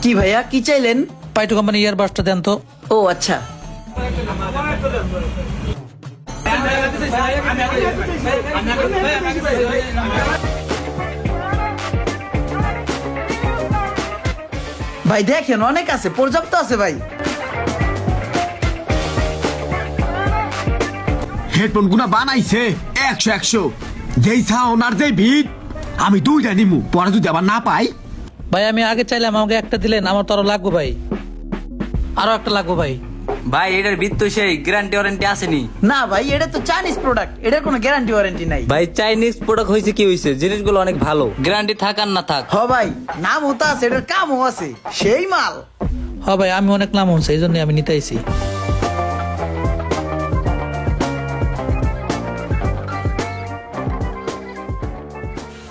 কি ভাইয়া কি চাইলেন? পাইটু কোম্পানি ইয়ারবাডসটা দেন তো। ও আচ্ছা, ভাই দেখেন অনেক আছে, পর্যাপ্ত আছে ভাই। হেডফোন গুনা বানাইছে 100 যেই সাউন্ড আর যেই ভিড়, আমি দুইটা নিমু, পরে যদি আবার না পাই। ভাই আমি আগে চাইলাম, আমাকে একটা দিলেন, আমার তো আরো লাগবে ভাই, আরো একটা লাগবে ভাই। ভাই এটার ভিত্ত সেই গ্যারান্টি ওয়ারেন্টি আসেনি। না ভাই, এটা তো চাইনিজ প্রোডাক্ট, এটার কোনো গ্যারান্টি ওয়ারেন্টি নাই। ভাই চাইনিজ প্রোডাক্ট হয়েছে কি হয়েছে, জিনিসগুলো অনেক ভালো, গ্যারান্টি থাক আর না থাক। হ ভাই, নামও তো আছে, এটার কামও আছে, সেই মাল। হ্যাঁ ভাই, আমি অনেক নাম হচ্ছে, এই জন্য আমি নিতে আইছি।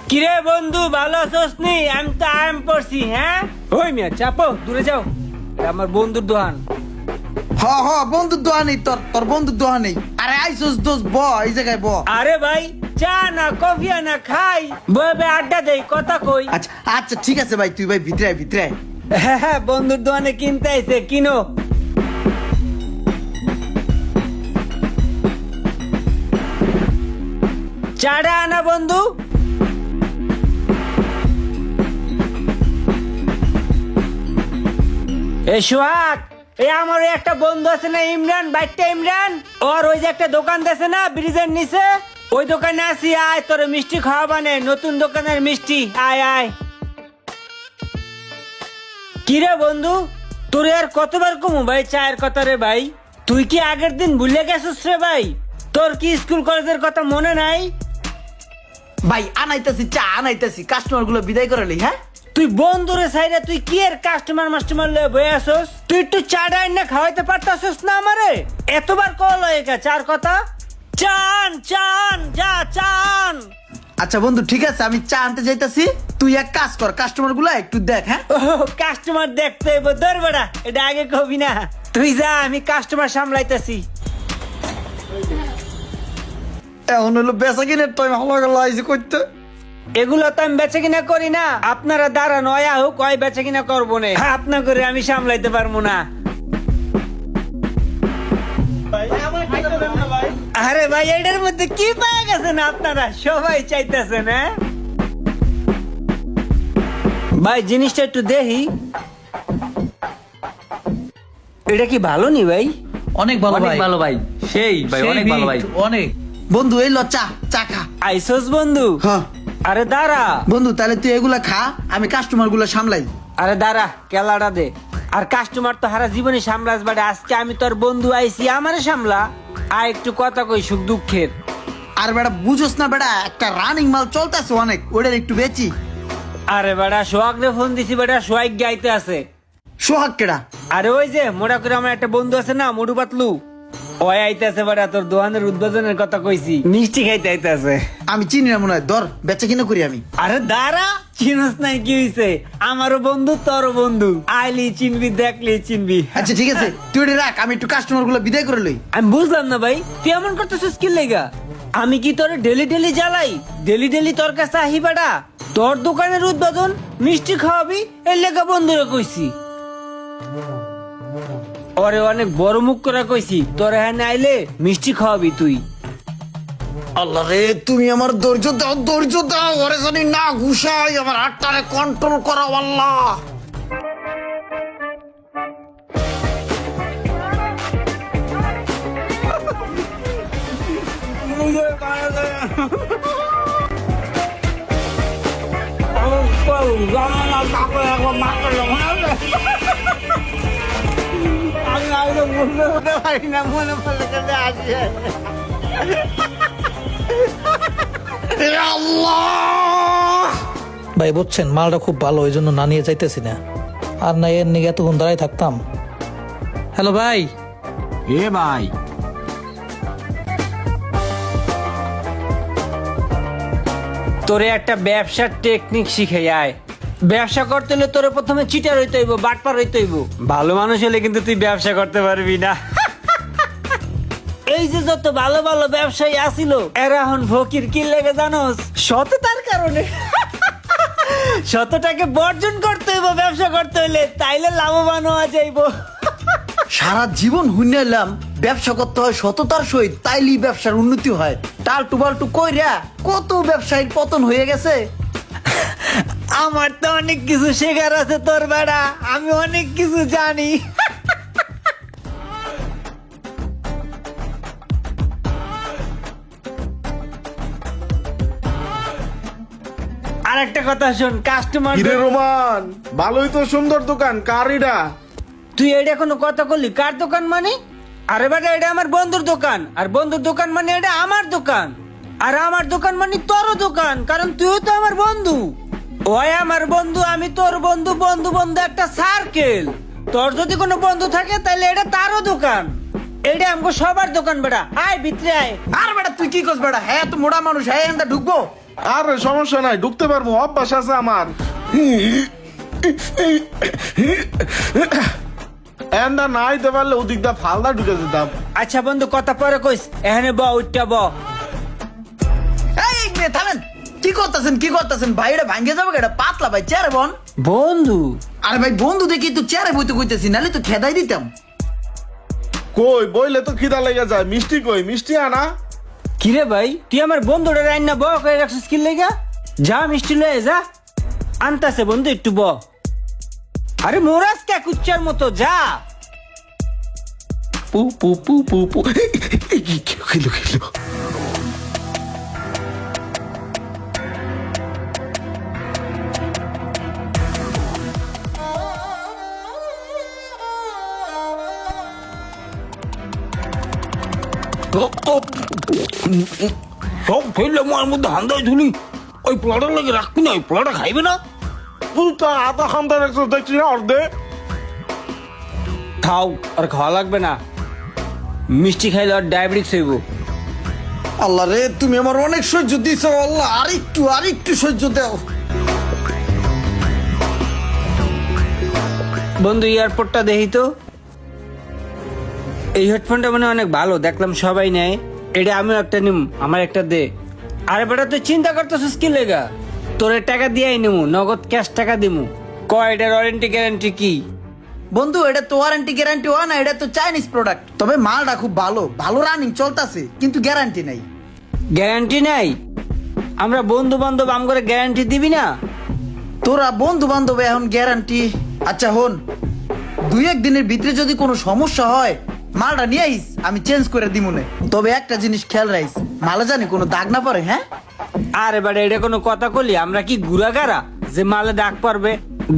কিরে বন্ধু, ভালো আছোস নি? আমি তো আরাম করছি। হ্যাঁ ওই মিয়া চাপো, দূরে যাও, এটা আমার বন্ধুর দোকান। হ হ, বন্ধুর দোয়া নেই তোর, তোর বন্ধুর দোয়া নেই। আরে আইসোস দোস, ব এই জায়গায় ব। আরে ভাই, চা না কফি না খাই, বয়ে আড্ডা দেই, কথা কই। আচ্ছা আচ্ছা ঠিক আছে ভাই, তুই ভাই ভিতরে আয়, ভিতরে আয়। হ্যাঁ হ্যাঁ, বন্ধুর দোকানে কিনতে আইছে, কিনো। চাটা আনা বন্ধু। এ সোহাগ, এই আমার ওই একটা বন্ধু আছে না ইমরান, বাইকটা ইমরান, ওর ওই যে একটা দোকান আছে না ব্রিজের নিচে, ওই দোকানে আসি, আয় তোর মিষ্টি খাওয়াবানে, নতুন দোকানের মিষ্টি, আয় আয়। কিরে বন্ধু, তোর আর কতবার কমু ভাই চায়ের কথা রে ভাই? তুই কি আগের দিন ভুলে গেছিস রে ভাই? তোর কি স্কুল কলেজের কথা মনে নাই? ভাই আনাইতেছি চা, আনাইতেছি, কাস্টমার গুলো বিদায় করে লই। হ্যাঁ তুই বন্ধুরে সাইডে তুই কি এর কাস্টমার মাস্টমার লয়ে বয়ে আসোস? তুই একটু চাটা এনে খাওয়াইতে পারতাছিস না আমারে? এতবার কল হয়ে গেছে চার কথা। চান চান যা চান। আচ্ছা বন্ধু ঠিক আছে, আমি চা আনতে যাইতাছি, তুই এক কাজ কর, কাস্টমার গুলো একটু দেখ। হ্যাঁ ও কাস্টমার দেখতে হইব, ধর বেড়া, এটা আগে কবি না। তুই যা, আমি কাস্টমার সামলাইতেছি। এখন হলো বেচা কিনের টাইম, হলো গেল আইসি করতে। এগুলো তো আমি বেচে কিনা করি না, আপনারা দাঁড়ান, অয়া হোক ওই বেচে কিনা করবো না, আপনা করে আমি সামলাইতে পারবো না। আরে ভাই, এটার মধ্যে কি পাওয়া গেছেন আপনারা সবাই চাইতেছেন? হ্যাঁ ভাই, জিনিসটা একটু দেখি, এটা কি ভালো নি ভাই? অনেক ভালো অনেক ভাই, ভালো ভাই, সেই ভাই সেই অনেক ভালো ভাই। হিট, অনেক। বন্ধু এই ল চা, চা খা। আইসোস বন্ধু? হ্যাঁ আরে দাঁড়া বন্ধু, তাহলে তুই এগুলা খা, আমি কাস্টমার গুলো সামলাই। আরে দাঁড়া, কেলাটা দে। আর কাস্টমার তো হারা জীবনে সামলাস, বাটে আজকে আমি তোর বন্ধু আইছি, আমারে সামলা। আর একটু কথা কই সুখ দুঃখের। আর বেটা বুঝোস না বেটা, একটা রানিং মাল চলতেছে অনেক, ওটার একটু বেচি। আরে বেটা, সোহাগ রে ফোন দিছি, বেটা সোহাগ গাইতে আছে। সোহাগ কেডা? আরে ওই যে মোটা করে আমার একটা বন্ধু আছে না, মোটু পাতলু, ওই আইতেছে বেটা, তোর দোকানের উদ্বোধনের কথা কইছি, মিষ্টি খাইতে আইতেছে। আমি চিনি না মনে হয়, ধর বেচা কিনা করি আমি। আরে দাঁড়া, চিনস নাই কি হইছে? আমারও বন্ধু তোরও বন্ধু, আইলি চিনবি, দেখলি চিনবি। আচ্ছা ঠিক আছে, তুই এটা রাখ, আমি একটু কাস্টমার গুলো বিদায় করে লই। আমি বুঝলাম না ভাই, তুই এমন করতেছিস কি লেগা? আমি কি তোর ডেলি ডেলি জ্বালাই? ডেলি ডেলি তোর কাছে আহি বেটা? তোর দোকানের উদ্বোধন, মিষ্টি খাওয়াবি, এর লেগা বন্ধুরা কইছি। ওরে অনেক বড় মুখ করে কইছি, তোর হ্যাঁ আইলে মিষ্টি খাওয়াবি তুই। আল্লাহ রে, তুমি আমার ধৈর্য দাও, ধৈর্য দাও, ওরে জানি না ঘুষাই, আমার হাতটারে কন্ট্রোল করো আল্লাহ। ভাই বুঝছেন, মালটা খুব ভালো, ওই জন্য না নিয়ে যাইতেছি না। আর না এর নিয়ে এতক্ষণ দাঁড়াই থাকতাম। হ্যালো ভাই। এ ভাই, তোরে একটা ব্যবসার টেকনিক শিখে আয়। ব্যবসা করতে হলে তোরে প্রথমে চিটার হইতে হইব, বাটপার হইতে হইব। ভালো মানুষ হলে কিন্তু তুই ব্যবসা করতে পারবি না। এই যে যত ভালো ভালো ব্যবসায়ী আসিল, এরা এখন ফকির কি লেগে জানোস? সততার কারণে। শতটাকে বর্জন করতে হইব ব্যবসা করতে হইলে, তাইলে লাভবান হওয়া যাইবো। সারা জীবন হুইনাইলাম ব্যবসা করতে হয় সততার সহিত, তাইলেই ব্যবসার উন্নতি হয়। টালটু বালটু কইরা কত ব্যবসায়ীর পতন হয়ে গেছে। আমার তো অনেক কিছু শেখার আছে তোর বেড়া, আমি অনেক কিছু জানি। আর একটা কথা শোন, কাস্টমার কিরে রোমান, ভালোই তো সুন্দর দোকান, কার এটা? তুই এটা কোনো কথা বললি? কার দোকান মানে? আরে বেটা এটা আমার বন্ধুর দোকান, আর বন্ধুর দোকান মানে এটা আমার দোকান, আর আমার দোকান মানে তোরও দোকান, কারণ তুইও তো আমার বন্ধু। ওই আমার বন্ধু, আমি তোর বন্ধু, বন্ধু বন্ধু একটা সার্কেল। তোর যদি কোনো বন্ধু থাকে তাহলে এটা তারও দোকান, এটা আমাকে সবার দোকান। বেটা আয় ভিতরে আয়। আর বেটা তুই কি করছ বেটা? হ্যাঁ তো মোড়া মানুষ, হ্যাঁ এখানটা ঢুকবো? আরে সমস্যা নাই, ঢুকতে পারবো, অভ্যাস আছে আমার। এন্ডা না আইতে পারলে ওদিক দা ফালদা ঢুকে যেতাম। আচ্ছা বন্ধু কথা পরে কইস, এখানে ব উঠটা ব। এই মেয়ে থামেন, কি করতেছেন ভাই? এটা ভাঙ্গে যাবে, এটা পাতলা ভাই, চেয়ারে বন। বন্ধু আরে ভাই বন্ধু দেখি তো চেয়ারে বইতে কইতেছি, নাহলে তো খেদাই দিতাম। কই বইলে তো খিদা লেগে যায়, মিষ্টি কই? মিষ্টি আনা। কিরে ভাই, তুই আমার বন্ধুটা রান্না ব করে রাখছিস কি লেগা? যা মিষ্টি লয়ে যা, আনতাছে বন্ধু একটু ব। আরে মোরাজ কে কুচ্চার মতো, যা। পু পু পু পু পু। খেলো খেলো। সব ফেললে আমার মধ্যে হান্দায় ধুলি, ওই পোলাটার লাগে রাখবি না, ওই পোলাটা খাইবে না। তুই তো আধা খান্তা দেখছো, দেখছি না অর্ধে। খাও, আর খাওয়া লাগবে না। মিষ্টি খাইলে আর ডায়াবেটিস হইব। আল্লাহ রে, তুমি আমার অনেক সহ্য দিছো আল্লাহ, আর একটু সহ্য দাও। বন্ধু এয়ারপোর্টটা দেখি তো। এই হেডফোনটা মানে অনেক ভালো, দেখলাম সবাই নেয়, এটা আমিও একটা নিম, আমার একটা দে। আরে বেটা তুই চিন্তা করতেছিস কি লেগা? তোর টাকা দিয়েই নেবো, নগদ ক্যাশ টাকা দিমু। কয় এটার ওয়ারেন্টি গ্যারান্টি কি? বন্ধু এটা তো ওয়ারেন্টি গ্যারান্টি হয় না, এটা তো চাইনিজ প্রোডাক্ট। তবে মালটা খুব ভালো, ভালো রানিং চলতেছে, কিন্তু গ্যারান্টি নাই। গ্যারান্টি নাই? আমরা বন্ধু বান্ধব আম করে গ্যারান্টি দিবি না? তোরা বন্ধু বান্ধব এখন গ্যারান্টি? আচ্ছা হন, 2-1 দিনের ভিতরে যদি কোনো সমস্যা হয় মালটা নিয়ে আইস, আমি চেঞ্জ করে দিমুনে। তবে একটা জিনিস খেয়াল রাখিস, মালে জানি কোনো দাগ না পড়ে। হ্যাঁ আরে বেটা এটা কোনো কথা কলি? আমরা কি গুড়াগাড়া যে মালে দাগ পারবে?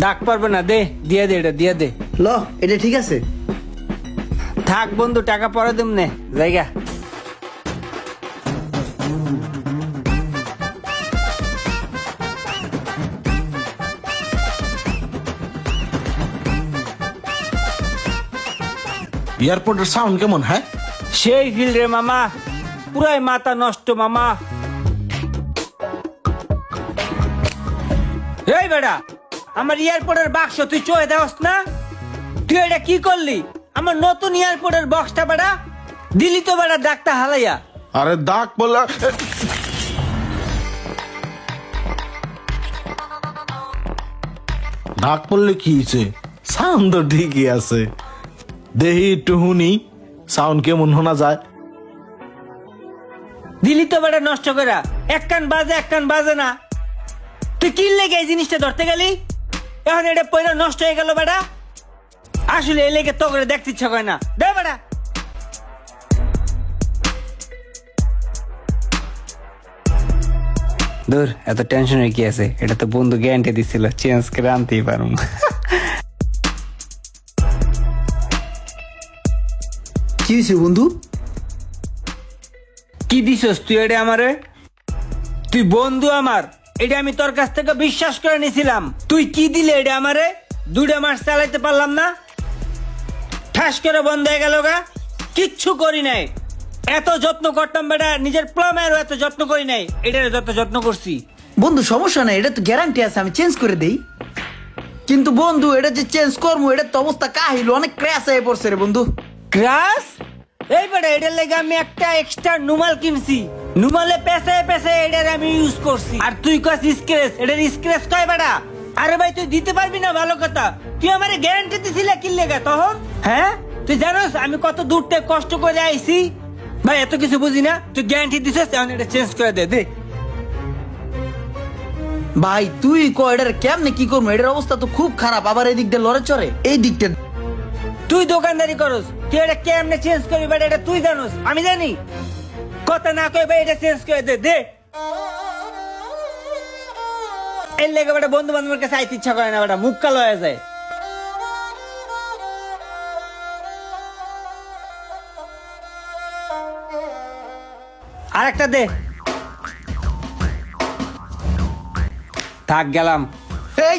দাগ পারবে না, দে, দিয়ে দে, এটা দিয়ে দে। ল, এটা ঠিক আছে। থাক বন্ধু, টাকা পরে দিম নে, জায়গা। এয়ারপোর্টের সাউন্ড কেমন? হ্যাঁ সেই ফিল রে মামা, পুরাই মাথা নষ্ট মামা। এই বেটা, আমার এয়ারপোর্টের বাক্স তুই চয়ে দেওস না? তুই এটা কি করলি? আমার নতুন এয়ারপোর্টের বক্সটা বেটা দিলি তো বেটা ডাক্তার হালাইয়া। আরে দাগ বললা, ডাক পড়লে কি হয়েছে? সাউন্ড তো ঠিকই আছে, দেহি একটু শুনি সাউন্ড কেমন শোনা যায়। দিলি তো বেটা নষ্ট করা, এক কান বাজে না। তুই কি লেগে এই জিনিসটা ধরতে গেলি? এখন এটা পয়লা নষ্ট হয়ে গেল বেটা। আসলে এই লেগে তো করে দেখতে ইচ্ছা করে না, দে বেটা। দূর, এত টেনশনের কি আছে? এটা তো বন্ধু গ্যারান্টি দিছিল, চেঞ্জ করে আনতেই পারুম। কি হয়েছে বন্ধু? কি দিছস তুই এটা আমারে? তুই বন্ধু আমার, এটা আমি তোর কাছ থেকে বিশ্বাস করে নিছিলাম। তুই কি দিলে এটা আমারে? 2 মাস চালাইতে পারলাম না, ঠাস করে বন্ধ হয়ে গেল গা। কিচ্ছু করি নাই, এত যত্ন করতাম বেটা, নিজের প্লামেরও এত যত্ন করি নাই, এটার যত যত্ন করছি। বন্ধু সমস্যা নাই, এটা তো গ্যারান্টি আছে, আমি চেঞ্জ করে দেই। কিন্তু বন্ধু এটা যে চেঞ্জ করবো, এটা তো অবস্থা কাহিল, অনেক ক্র্যাশ হয়ে পড়ছে রে বন্ধু। ক্রাশ? এই বেটা এটার লেগে আমি একটা এক্সট্রা নুমাল কিনছি, নুমালে পেঁচায় পেঁচায় এটার আমি ইউজ করছি। আর তুই কাছ স্ক্র্যাচ, এটার স্ক্র্যাচ কয় বেটা? আরে ভাই তুই দিতে পারবি না, ভালো কথা। তুই আমারে গ্যারান্টি দিছিলি কি লেগা তখন? হ্যাঁ তুই জানোস আমি কত দূর থেকে কষ্ট করে আইছি? ভাই এত কিছু বুঝি না, তুই গ্যারান্টি দিছিস, এখন এটা চেঞ্জ করে দে দে। ভাই তুই কয়ডার কেমনে কি করবো, এটার অবস্থা তো খুব খারাপ। আবার এই দিক দিয়ে লড়ে চড়ে, এই দিকটা তুই দোকানদারি করস, তুই এটা কেমনে চেঞ্জ করবি বেটা, এটা তুই জানোস আমি জানি? কথা না কই ভাই এটা চেঞ্জ করে দে দে। এর লেগে বেটা বন্ধু বান্ধবের কাছে আইতে ইচ্ছা করে না, বেটা মুখ কালো হয়ে যায়। আরেকটা দে। থাক গেলাম। এই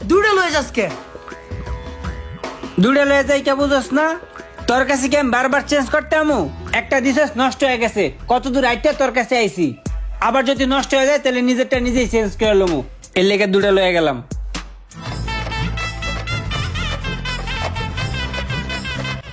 দুটো লয়ে যাস কে? দূরে লয়ে যাই কে বুঝস না? তোর কাছে কি আমি বারবার চেঞ্জ করতে আমু? একটা দিছস নষ্ট হয়ে গেছে, কত দূর আইতে তোর কাছে আইছি, আবার যদি নষ্ট হয়ে যায় তাহলে নিজেরটা নিজেই চেঞ্জ করে লমু। এর লেগে দূরে লয়ে গেলাম।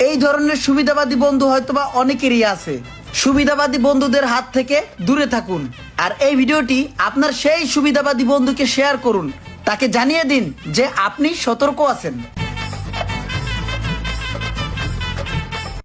এই ধরনের সুবিধাবাদী বন্ধু হয়তোবা অনেকেরই আছে। সুবিধাবাদী বন্ধুদের হাত থেকে দূরে থাকুন। আর এই ভিডিওটি আপনার সেই সুবিধাবাদী বন্ধুকে শেয়ার করুন, তাকে জানিয়ে দিন যে আপনি সতর্ক আছেন।